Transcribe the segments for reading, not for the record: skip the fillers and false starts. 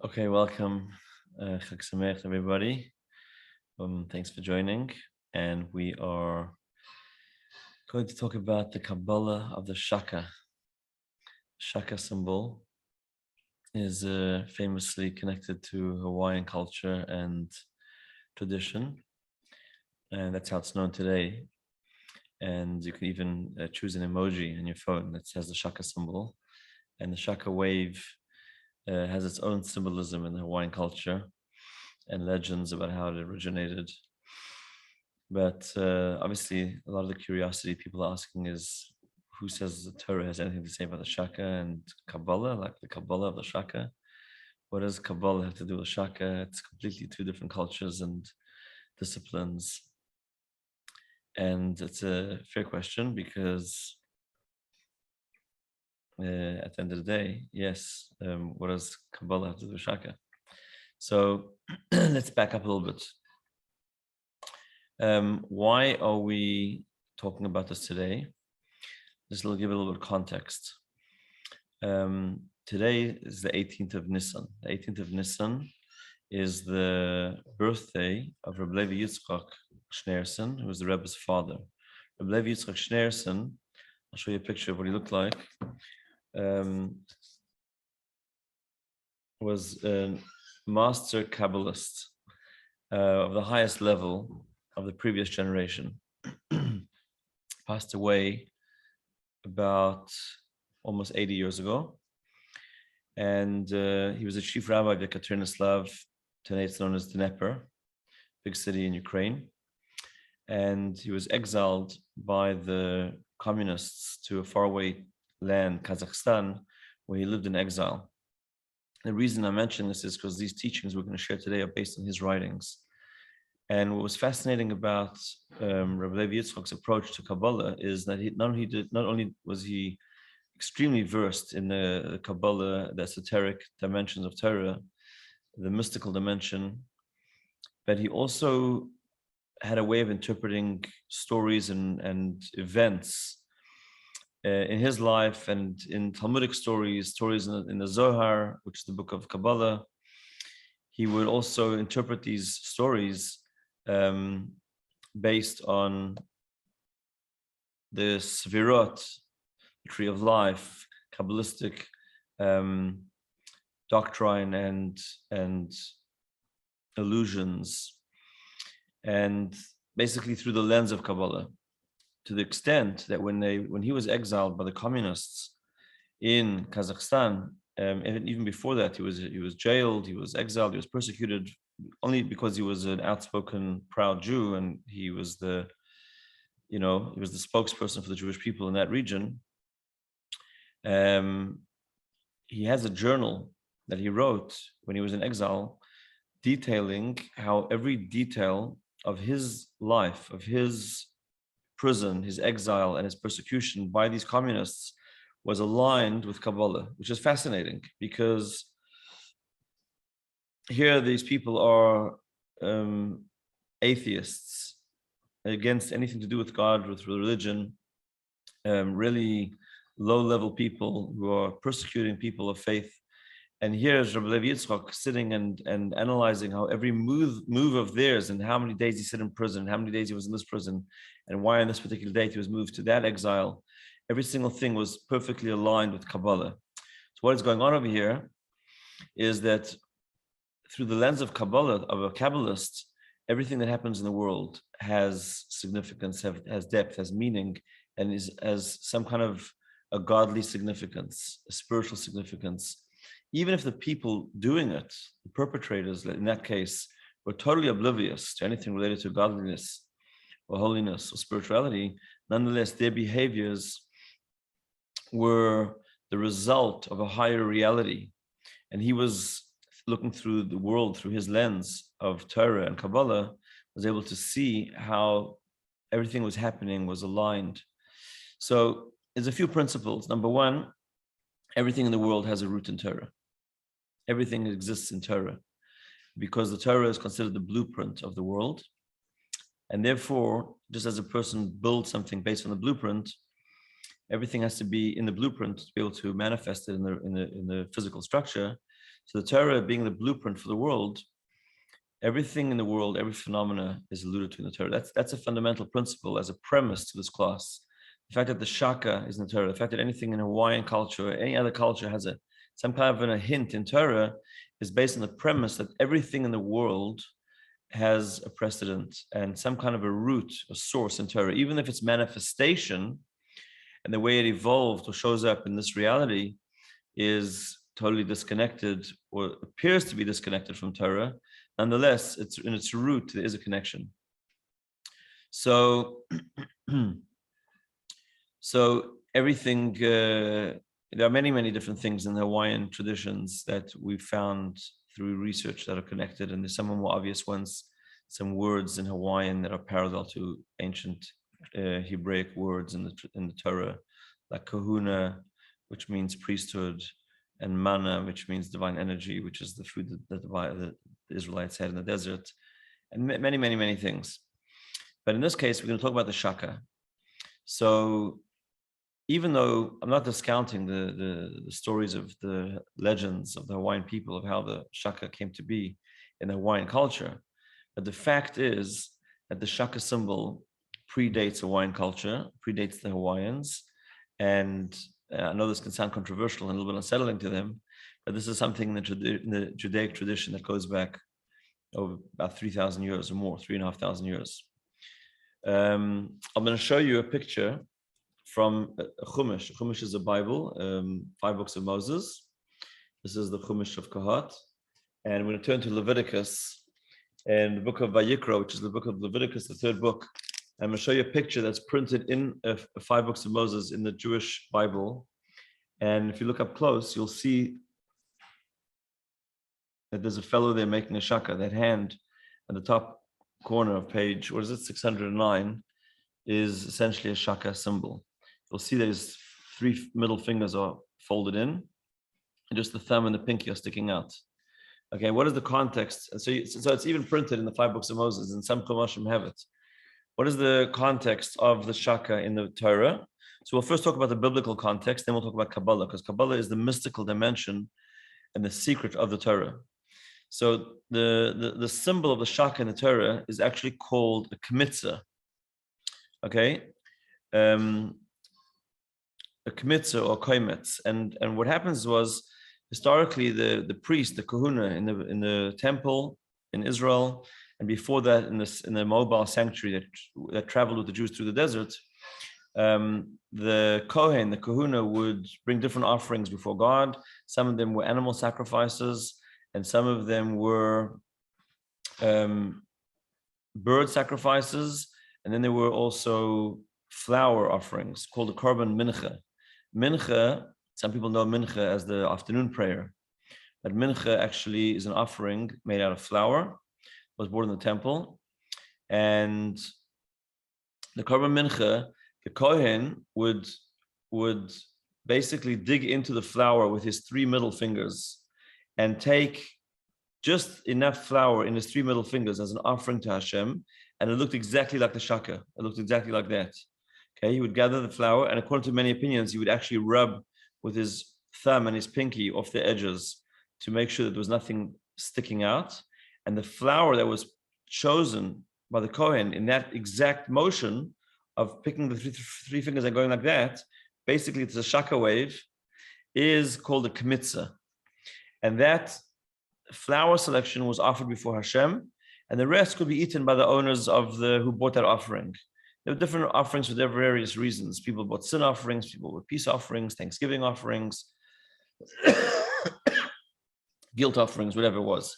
Okay, welcome. Chag Sameach, everybody. Thanks for joining. And we are going to talk about the Kabalah of the Shaka. Shaka symbol is famously connected to Hawaiian culture and tradition. And that's how it's known today. And you can even choose an emoji on your phone that says the Shaka symbol. And the Shaka wave has its own symbolism in the Hawaiian culture and legends about how it originated. But obviously, a lot of the curiosity people are asking is, who says the Torah has anything to say about the Shaka and Kabalah, like the Kabalah of the Shaka? What does Kabalah have to do with Shaka? It's completely two different cultures and disciplines. And it's a fair question because at the end of the day, yes, what does Kabalah have to do with Shaka? So let's back up a little bit. Why are we talking about this today? Just to give a little bit of context. Today is the 18th of Nissan. The 18th of Nissan is the birthday of Rabbi Levi Yitzchak Schneerson, who was the Rebbe's father. Rabbi Levi Yitzchak Schneerson, I'll show you a picture of what he looked like, was a master Kabbalist of the highest level of the previous generation. Passed away about almost 80 years ago. And he was a chief rabbi of Yekaterinoslav, today it's known as Dnieper, big city in Ukraine. And he was exiled by the communists to a faraway land, Kazakhstan, where he lived in exile. The reason I mention this is because these teachings we're going to share today are based on his writings. And what was fascinating about Rabbi Levi Yitzchak's approach to Kabbalah is that not only was he extremely versed in the Kabalah, the esoteric dimensions of Torah, the mystical dimension, but he also had a way of interpreting stories and events in his life and in Talmudic stories in the Zohar, which is the book of Kabbalah. He would also interpret these stories based on the Svirot, the tree of life, Kabbalistic doctrine and illusions, and basically through the lens of Kabbalah, to the extent that when he was exiled by the communists in Kazakhstan, and even before that, he was jailed, he was exiled, he was persecuted only because he was an outspoken, proud Jew, and he was the spokesperson for the Jewish people in that region. He has a journal that he wrote when he was in exile, detailing how every detail of his life, of his prison, his exile, and his persecution by these communists was aligned with Kabbalah, which is fascinating because here these people are atheists against anything to do with God, with religion, really low-level people who are persecuting people of faith. And here's Rabbi Levi Yitzchak sitting and analyzing how every move of theirs and how many days he sat in prison, how many days he was in this prison, and why on this particular date he was moved to that exile. Every single thing was perfectly aligned with Kabbalah. So what is going on over here is that through the lens of Kabbalah, of a Kabbalist, everything that happens in the world has significance, has depth, has meaning, and has some kind of a godly significance, a spiritual significance. Even if the people doing it, the perpetrators in that case, were totally oblivious to anything related to godliness or holiness or spirituality, nonetheless, their behaviors were the result of a higher reality. And he was looking through the world through his lens of Torah and Kabbalah, was able to see how everything was happening, was aligned. So there's a few principles. Number one, everything in the world has a root in Torah. Everything exists in Torah because the Torah is considered the blueprint of the world. And therefore, just as a person builds something based on the blueprint, everything has to be in the blueprint to be able to manifest it in the physical structure. So the Torah being the blueprint for the world, everything in the world, every phenomena is alluded to in the Torah. That's a fundamental principle as a premise to this class. The fact that the Shaka is in the Torah, the fact that anything in Hawaiian culture or any other culture has some kind of a hint in Torah is based on the premise that everything in the world has a precedent and some kind of a root, a source in Torah, even if its manifestation and the way it evolved or shows up in this reality is totally disconnected or appears to be disconnected from Torah. Nonetheless, it's in its root, there is a connection. So, so everything, there are many, many different things in the Hawaiian traditions that we found through research that are connected, and there's some more obvious ones, some words in Hawaiian that are parallel to ancient Hebraic words in the Torah, like kahuna, which means priesthood, and manna, which means divine energy, which is the food that the Israelites had in the desert, and many, many, many things. But in this case, we're going to talk about the Shaka. So even though I'm not discounting the stories of the legends of the Hawaiian people of how the Shaka came to be in the Hawaiian culture, but the fact is that the Shaka symbol predates Hawaiian culture, predates the Hawaiians, and I know this can sound controversial and a little bit unsettling to them, but this is something in the Judaic tradition that goes back over about 3,000 years or more, 3,500 years. I'm going to show you a picture from a Chumash. A Chumash is a Bible, 5 books of Moses. This is the Chumash of Kohat. And we're going to turn to Leviticus and the book of Vayikra, which is the book of Leviticus, the 3rd book. I'm going to show you a picture that's printed in 5 books of Moses in the Jewish Bible. And if you look up close, you'll see that there's a fellow there making a shaka. That hand at the top corner of page, 609, is essentially a shaka symbol. You'll see that his 3 middle fingers are folded in, and just the thumb and the pinky are sticking out. Okay, what is the context? So it's even printed in the 5 books of Moses, and some Chumashim have it. What is the context of the Shaka in the Torah? So we'll first talk about the biblical context, then we'll talk about Kabalah, because Kabalah is the mystical dimension and the secret of the Torah. So the symbol of the Shaka in the Torah is actually called a kmitza. Okay? A kmitza or koimetz. And what happens was, historically, the priest, the kahuna in the temple in Israel, and before that in the mobile sanctuary that traveled with the Jews through the desert, the Kohen, the kahuna, would bring different offerings before God. Some of them were animal sacrifices, and some of them were bird sacrifices, and then there were also flower offerings called the korban mincha. Mincha, some people know mincha as the afternoon prayer, but mincha actually is an offering made out of flour, was brought in the temple, and the korban mincha, the Kohen would basically dig into the flour with his 3 middle fingers and take just enough flour in his 3 middle fingers as an offering to Hashem, and it looked exactly like the Shaka. It looked exactly like that. Okay, he would gather the flour, and according to many opinions, he would actually rub with his thumb and his pinky off the edges to make sure that there was nothing sticking out. And the flour that was chosen by the Kohen in that exact motion of picking the three fingers and going like that, basically it's a Shaka wave, is called a kmitza. And that flour selection was offered before Hashem, and the rest could be eaten by the owners of who bought that offering. There were different offerings for their various reasons. People bought sin offerings, people bought peace offerings, Thanksgiving offerings, guilt offerings, whatever it was.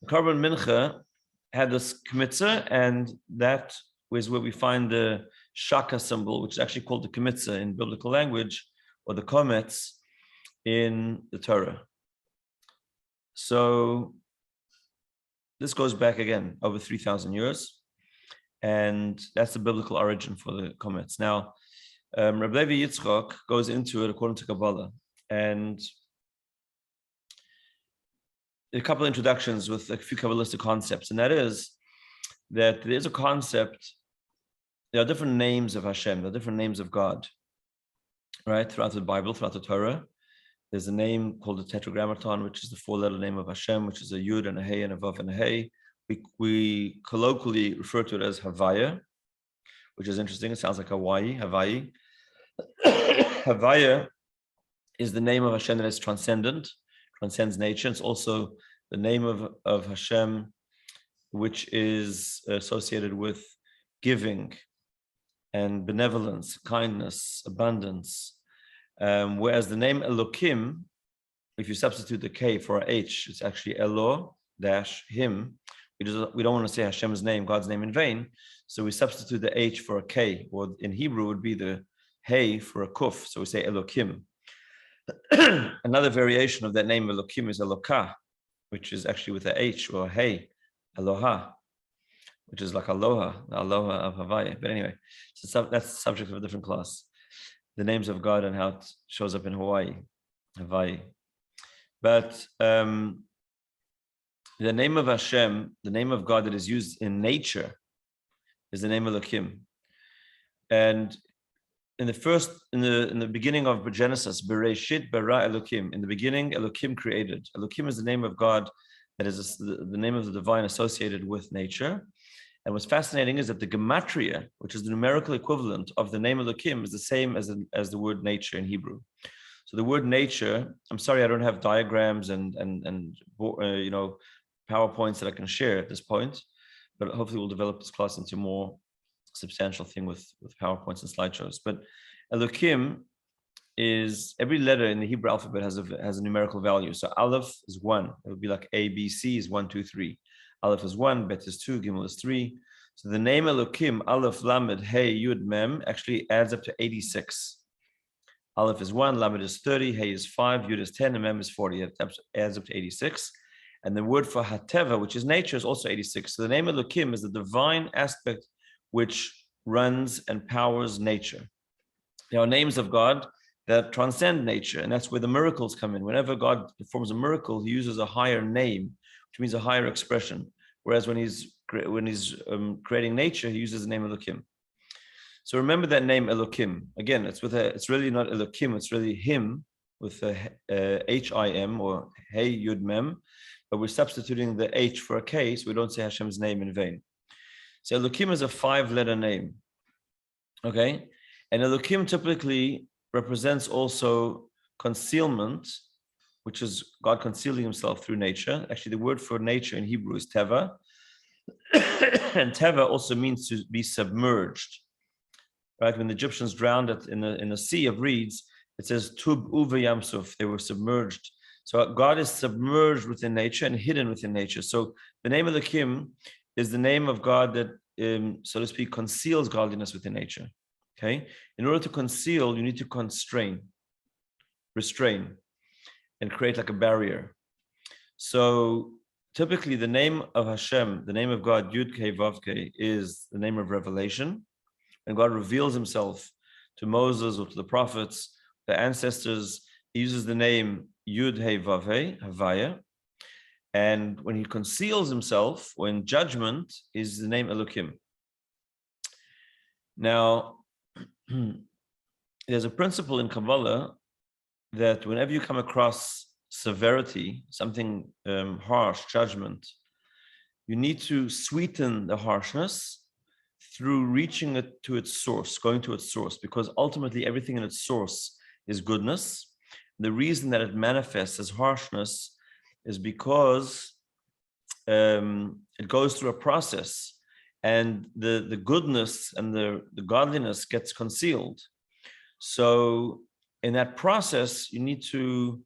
The korban mincha had this kmitza, and that was where we find the Shaka symbol, which is actually called the kmitza in biblical language, or the kometz in the Torah. So this goes back again over 3,000 years, and that's the biblical origin for the kometz. Now, Rabbi Levi Yitzchak goes into it according to Kabalah, and a couple of introductions with a few Kabbalistic concepts, and that is that there's a concept, there are different names of Hashem, there are different names of God, right, throughout the Bible, throughout the Torah. There's a name called the Tetragrammaton, which is the four-letter name of Hashem, which is a Yud and a Hey and a Vav and a Hey. We colloquially refer to it as Havaya, which is interesting. It sounds like Hawaii. Havaya is the name of Hashem that is transcendent, transcends nature. It's also the name of Hashem, which is associated with giving and benevolence, kindness, abundance. Whereas the name Elokim, if you substitute the K for a H, it's actually Elo-him. We don't want to say Hashem's name, God's name in vain. So we substitute the H for a K, or in Hebrew would be the Hey for a Kuf. So we say Elokim. Another variation of that name Elokim is Elokah, which is actually with a H or a Hey, Eloha, which is like Aloha, the Aloha of Hawaii. But anyway, so that's the subject of a different class. The names of God and how it shows up in Hawaii. But the name of Hashem, the name of God that is used in nature, is the name Elokim. And in the beginning of Genesis, Bereshit bara Elokim. In the beginning, Elokim created. Elokim is the name of God that is the name of the divine associated with nature. And what's fascinating is that the gematria, which is the numerical equivalent of the name Elokim, is the same as the word nature in Hebrew. So the word nature, I'm sorry, I don't have diagrams and PowerPoints that I can share at this point, but hopefully we'll develop this class into a more substantial thing with PowerPoints and slideshows. But Elokim is, every letter in the Hebrew alphabet has a numerical value. So Aleph is 1. It would be like A, B, C is 1, 2, 3. Aleph is 1, Bet is 2, Gimel is 3. So the name Elokim, Aleph, Lamed, Hey, Yud, Mem, actually adds up to 86. Aleph is 1, Lamed is 30, Hey is 5, Yud is 10, and Mem is 40. It adds up to 86. And the word for Hateva, which is nature, is also 86. So the name Elokim is the divine aspect which runs and powers nature. There are names of God that transcend nature, and that's where the miracles come in. Whenever God performs a miracle, he uses a higher name, which means a higher expression. Whereas when he's creating nature, he uses the name Elokim. So remember that name Elokim. Again, it's really not Elokim, it's really him with a H-I-M or Hey Yud Mem, but we're substituting the H for a K, so we don't say Hashem's name in vain. So Elokim is a 5-letter name, okay? And Elokim typically represents also concealment, which is God concealing himself through nature. Actually, the word for nature in Hebrew is Teva. And Teva also means to be submerged, right? When the Egyptians drowned in the sea of reeds, it says Tub Uve Yamsuf, they were submerged. So God is submerged within nature and hidden within nature. So the name of Elokim is the name of God that, so to speak, conceals godliness within nature. Okay? In order to conceal, you need to restrain, and create like a barrier. So typically the name of Hashem, the name of God, Yud Kei Vav Kei, is the name of revelation. And God reveals himself to Moses or to the prophets, the ancestors. He uses the name Yud Hei Vav Hei, Havaya. And when he conceals himself, or in judgment, is the name Elokim. Now, there's a principle in Kabalah that whenever you come across severity, something harsh, judgment, you need to sweeten the harshness through reaching it to its source, going to its source, because ultimately everything in its source is goodness. The reason that it manifests as harshness is because it goes through a process, and the goodness and the godliness gets concealed. So in that process, you need to,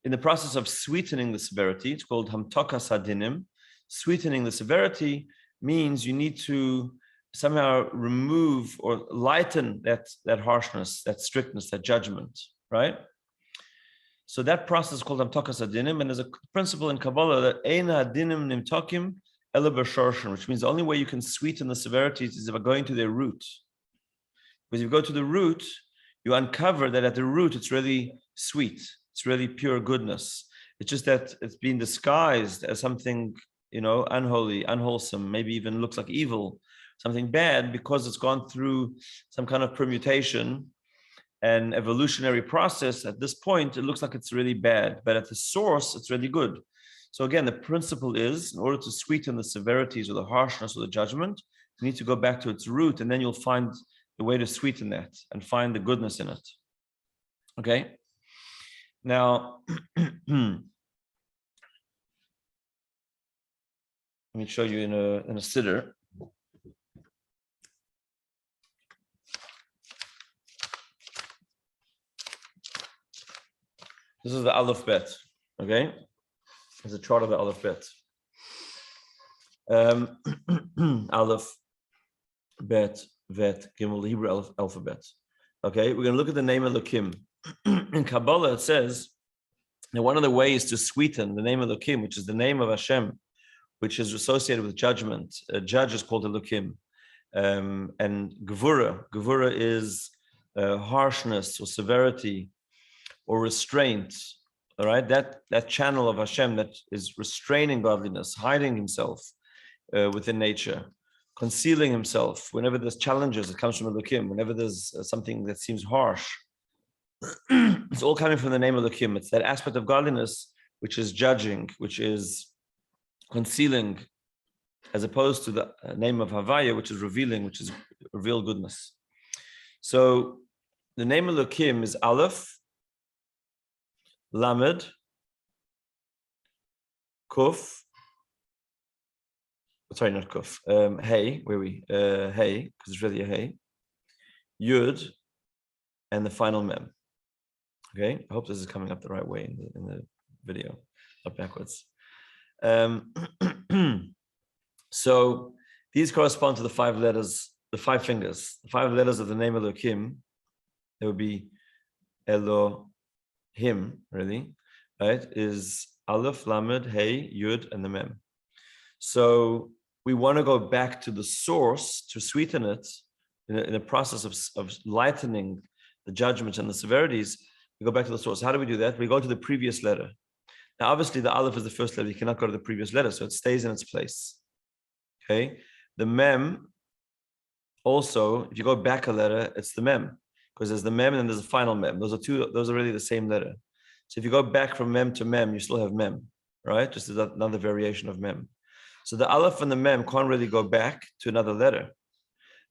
in the process of sweetening the severity, it's called hamtokas hadinim. Sweetening the severity means you need to somehow remove or lighten that harshness, that strictness, that judgment, right? So that process is called hamtokas hadinim, and there's a principle in Kabbalah that ein hadinim nimtokim ela b'shorshin, which means the only way you can sweeten the severities is by going to their root. Because if you go to the root, you uncover that at the root it's really sweet, it's really pure goodness. It's just that it's been disguised as something, unholy, unwholesome, maybe even looks like evil, something bad, because it's gone through some kind of permutation an evolutionary process, at this point, it looks like it's really bad, but at the source, it's really good. So again, the principle is, in order to sweeten the severities or the harshness or the judgment, you need to go back to its root, and then you'll find the way to sweeten that and find the goodness in it. Okay? Now, let me show you in a siddur. This is the Aleph Bet, okay? There's a chart of the Aleph Bet. Aleph, Bet, Vet, Gimel, the Hebrew alphabet. Okay, we're going to look at the name of Elokim. In Kabalah, it says that one of the ways to sweeten the name of Elokim, which is the name of Hashem, which is associated with judgment. A judge is called Elokim. And Gevura is harshness or severity or restraint. All right, that channel of Hashem that is restraining godliness, hiding himself within nature, concealing himself. Whenever there's challenges, it comes from Elokim. Whenever there's something that seems harsh, it's all coming from the name of Elokim. It's that aspect of godliness which is judging, which is concealing, as opposed to the name of Havaya, which is revealing, which is real goodness. So the name of Elokim is Aleph, Lamed, Kuf, sorry, not Kuf, Hey, where we? Hey, because it's really a Hey, Yud, and the final Mem. Okay, I hope this is coming up the right way in the video, not backwards. So these correspond to the 5 letters, the 5 fingers, the 5 letters of the name of Elokim. There would be Elohim, really, right? Is Aleph, Lamed, Hey, Yud, and the Mem. So we want to go back to the source to sweeten it in a process of lightening the judgments and the severities. We go back to the source. How do we do that? We go to the previous letter. Now, obviously, the Aleph is the first letter. You cannot go to the previous letter, so it stays in its place. Okay? The Mem, also, if you go back a letter, it's the Mem, because there's the Mem and then there's a final Mem. Those are really the same letter. So if you go back from Mem to Mem, you still have Mem, right? Just another variation of Mem. So the Aleph and the Mem can't really go back to another letter.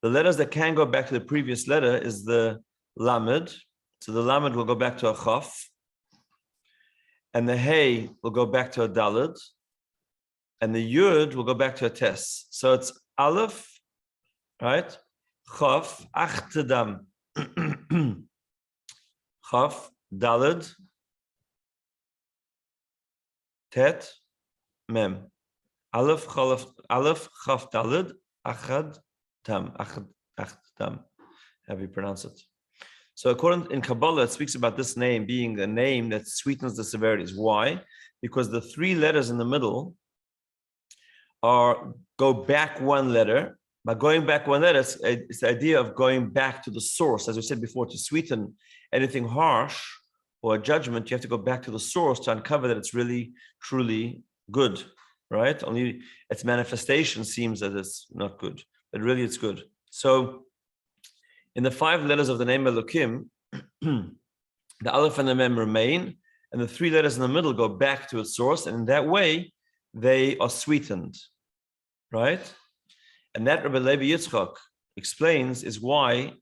The letters that can go back to the previous letter is the Lamed. So the Lamed will go back to a Chaf, and the Hey will go back to a Daled, and the Yud will go back to a Tes. So it's Aleph, right? Chaf, Achtedam. Chaf, Daled, Tet, Mem. Aleph, Chaf, Daled, Achad, Tam. Achad, Tam. How do you pronounce it? So according in Kabalah, it speaks about this name being a name that sweetens the severities. Why? Because the 3 letters in the middle go back 1 letter. By going back 1 letter, it's the idea of going back to the source. As we said before, to sweeten anything harsh or a judgment, you have to go back to the source to uncover that it's really, truly good, right? Only its manifestation seems that it's not good, but really it's good. So in the 5 letters of the name Elokim, the Aleph and the Mem remain, and the 3 letters in the middle go back to its source, and in that way, they are sweetened, right? And that Rabbi Levi Yitzchak explains is why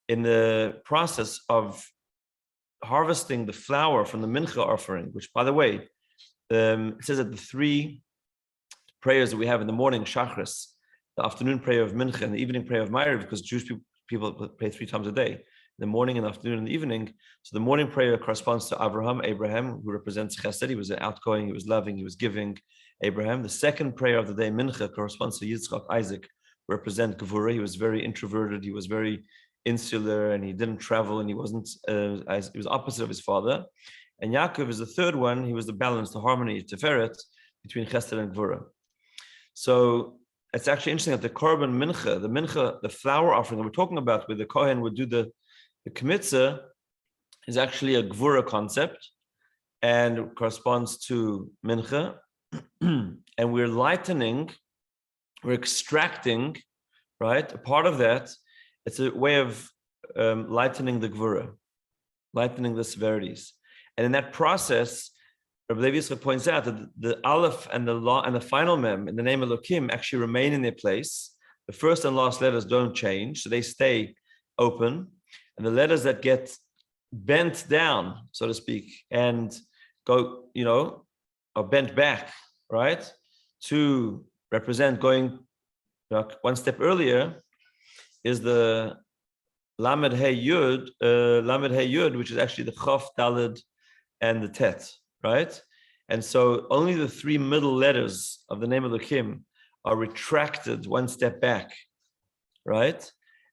in the process of harvesting the flour from the Mincha offering, which, by the way, it says that the 3 prayers that we have in the morning, Shachris, the afternoon prayer of Mincha, and the evening prayer of Ma'ariv, because Jewish people pray 3 times a day, in the morning, in the afternoon, and the evening. So the morning prayer corresponds to Abraham, who represents Chesed. He was outgoing, he was loving, he was giving. Abraham. The second prayer of the day, Mincha, corresponds to Yitzchak, Isaac, who represent Gevura. He was very introverted, he was very insular, and he didn't travel, and he wasn't. He was opposite of his father. And Yaakov is the third one. He was the balance, the harmony, Tiferet, between Chesed and Gevura. So it's actually interesting that the Korban Mincha, the flour offering that we're talking about, where the Kohen would do the Kmitza, is actually a Gevura concept and corresponds to Mincha. And we're lightening, we're extracting, right? A part of that, it's a way of lightening the gvura, lightening the severities. And in that process, Rabbi Levi Yitzchak points out that the aleph and the law and the final mem in the name of Elohim actually remain in their place. The first and last letters don't change, so they stay open. And the letters that get bent down, so to speak, and go, are bent back, right, to represent going one step earlier, is the Lamed Hey Yud, which is actually the Chof, Daled, and the Tet, right? And so only the three middle letters of the name of Elohim are retracted one step back, right?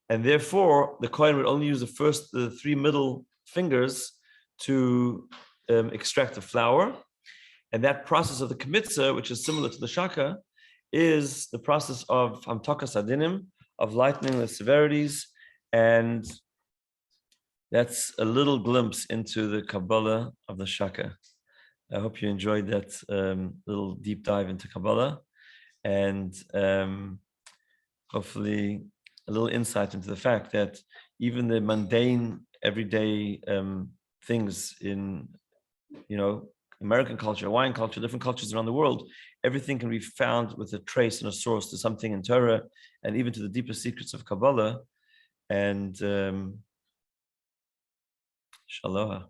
And therefore, the Kohen would only use the three middle fingers to extract the flour. And that process of the kmitza, which is similar to the shaka, is the process of hamtakas adinim, of lightening the severities. And that's a little glimpse into the Kabalah of the shaka. I hope you enjoyed that little deep dive into Kabalah, and hopefully a little insight into the fact that even the mundane, everyday things in, American culture, Hawaiian culture, different cultures around the world, everything can be found with a trace and a source to something in Torah, and even to the deepest secrets of Kabbalah. And Shalom.